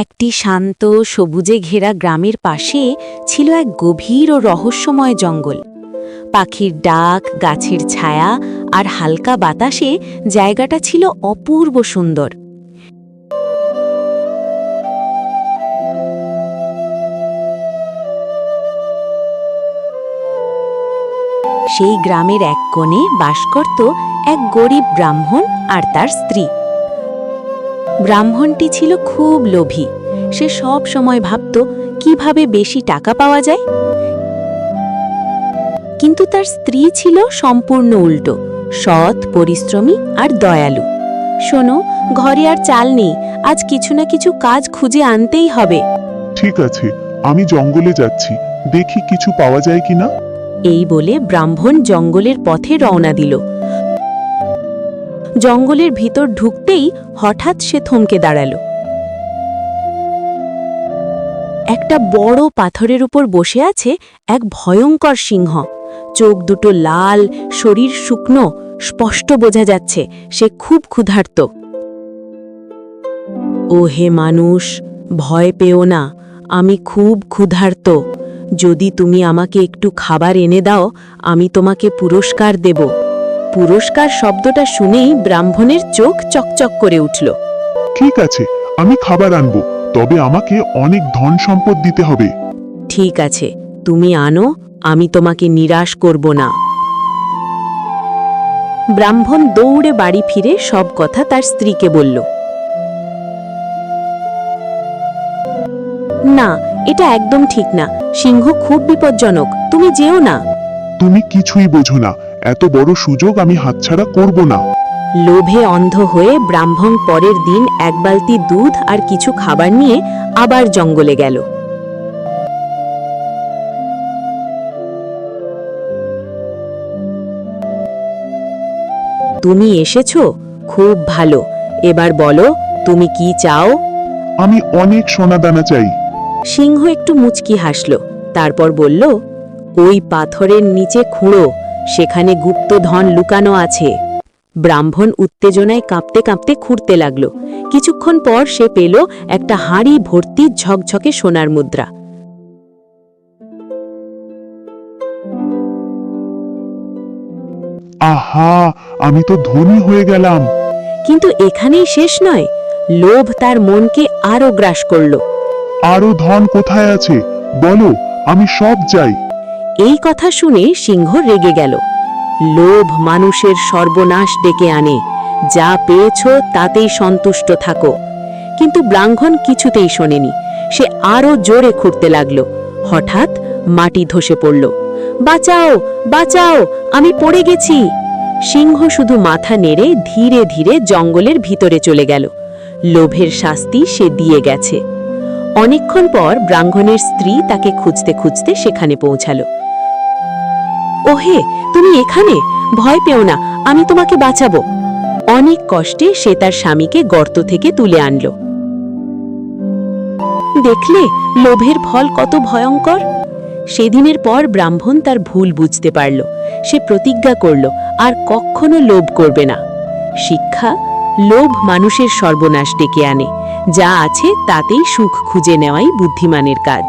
একটি শান্ত সবুজে ঘেরা গ্রামের পাশে ছিল এক গভীর ও রহস্যময় জঙ্গল। পাখির ডাক, গাছের ছায়া আর হালকা বাতাসে জায়গাটা ছিল অপূর্ব সুন্দর। সেই গ্রামের এক কোণে বাস করত এক গরিব ব্রাহ্মণ আর তার স্ত্রী। ব্রাহ্মণটি ছিল খুব লোভী। সে সব সময় ভাবত কিভাবে বেশি টাকা পাওয়া যায়। কিন্তু তার স্ত্রী ছিল সম্পূর্ণ উল্টো, সৎ, পরিশ্রমী আর দয়ালু। শোনো, ঘরে আর চাল নেই, আজ কিছু না কিছু কাজ খুঁজে আনতেই হবে। ঠিক আছে, আমি জঙ্গলে যাচ্ছি, দেখি কিছু পাওয়া যায় কিনা। এই বলে ব্রাহ্মণ জঙ্গলের পথে রওনা দিল। জঙ্গলের ভিতর ঢুকতেই হঠাৎ সে থমকে দাঁড়াল। একটা বড় পাথরের উপর বসে আছে এক ভয়ঙ্কর সিংহ। চোখ দুটো লাল, শরীর শুকনো, স্পষ্ট বোঝা যাচ্ছে সে খুব ক্ষুধার্ত। ও হে মানুষ, ভয় পেও না, আমি খুব ক্ষুধার্ত। যদি তুমি আমাকে একটু খাবার এনে দাও, আমি তোমাকে পুরস্কার দেব। পুরস্কার শব্দটা শুনেই ব্রাহ্মণের চোখ চকচক করে উঠল। ঠিক আছে, আমি খাবার আনবো, তবে আমাকে অনেক ধন সম্পদ দিতে হবে। ঠিক আছে, তুমি আনো, আমি তোমাকে নিরাশ করব না। ব্রাহ্মণ দৌড়ে বাড়ি ফিরে সব কথা তার স্ত্রীকে বলল। না, এটা একদম ঠিক না, সিংহ খুব বিপজ্জনক, তুমি যেও না। তুমি কিছুই বোঝো না, এত বড় সুযোগ আমি হাতছাড়া করব না। লোভে অন্ধ হয়ে ব্রাহ্মণ পরের দিন এক বালতি দুধ আর কিছু খাবার নিয়ে আবার জঙ্গলে গেল। তুমি এসেছো, খুব ভালো। এবার বলো, তুমি কি চাও? আমি অনেক সোনাদানা চাই। সিংহ একটু মুচকি হাসল, তারপর বলল, ওই পাথরের নিচে খুঁড়ো, সেখানে গুপ্ত ধন লুকানো আছে। ব্রাহ্মণ উত্তেজনায় কাঁপতে কাঁপতে খুঁড়তে লাগল। কিছুক্ষণ পর সে পেল একটা হাঁড়ি ভর্তি ঝকঝকে সোনার মুদ্রা। আহা, আমি তো ধনী হয়ে গেলাম। কিন্তু এখানেই শেষ নয়, লোভ তার মনকে আরো গ্রাস করল। আরো ধন কোথায় আছে বলো, আমি সব চাই। এই কথা শুনে সিংহ রেগে গেল। লোভ মানুষের সর্বনাশ ডেকে আনে, যা পেয়েছ তাতেই সন্তুষ্ট থাকো। কিন্তু ব্রাহ্মণ কিছুতেই শোনেনি। সে আরো জোরে খুঁড়তে লাগল। হঠাৎ মাটি ধসে পড়ল। বাঁচাও, বাঁচাও, আমি পড়ে গেছি। সিংহ শুধু মাথা নেড়ে ধীরে ধীরে জঙ্গলের ভিতরে চলে গেল। লোভের শাস্তি সে দিয়ে গেছে। অনেকক্ষণ পর ব্রাহ্মণের স্ত্রী তাকে খুঁজতে খুঁজতে সেখানে পৌঁছাল। ওহে, তুমি এখানে? ভয় পেও না, আমি তোমাকে বাঁচাবো। অনেক কষ্টে সে তার স্বামীকে গর্ত থেকে তুলে আনল। দেখলে লোভের ফল কত ভয়ঙ্কর। সেদিনের পর ব্রাহ্মণ তার ভুল বুঝতে পারল। সে প্রতিজ্ঞা করল আর কখনো লোভ করবে না। শিক্ষা: লোভ মানুষের সর্বনাশ ডেকে আনে, যা আছে তাতেই সুখ খুঁজে নেওয়াই বুদ্ধিমানের কাজ।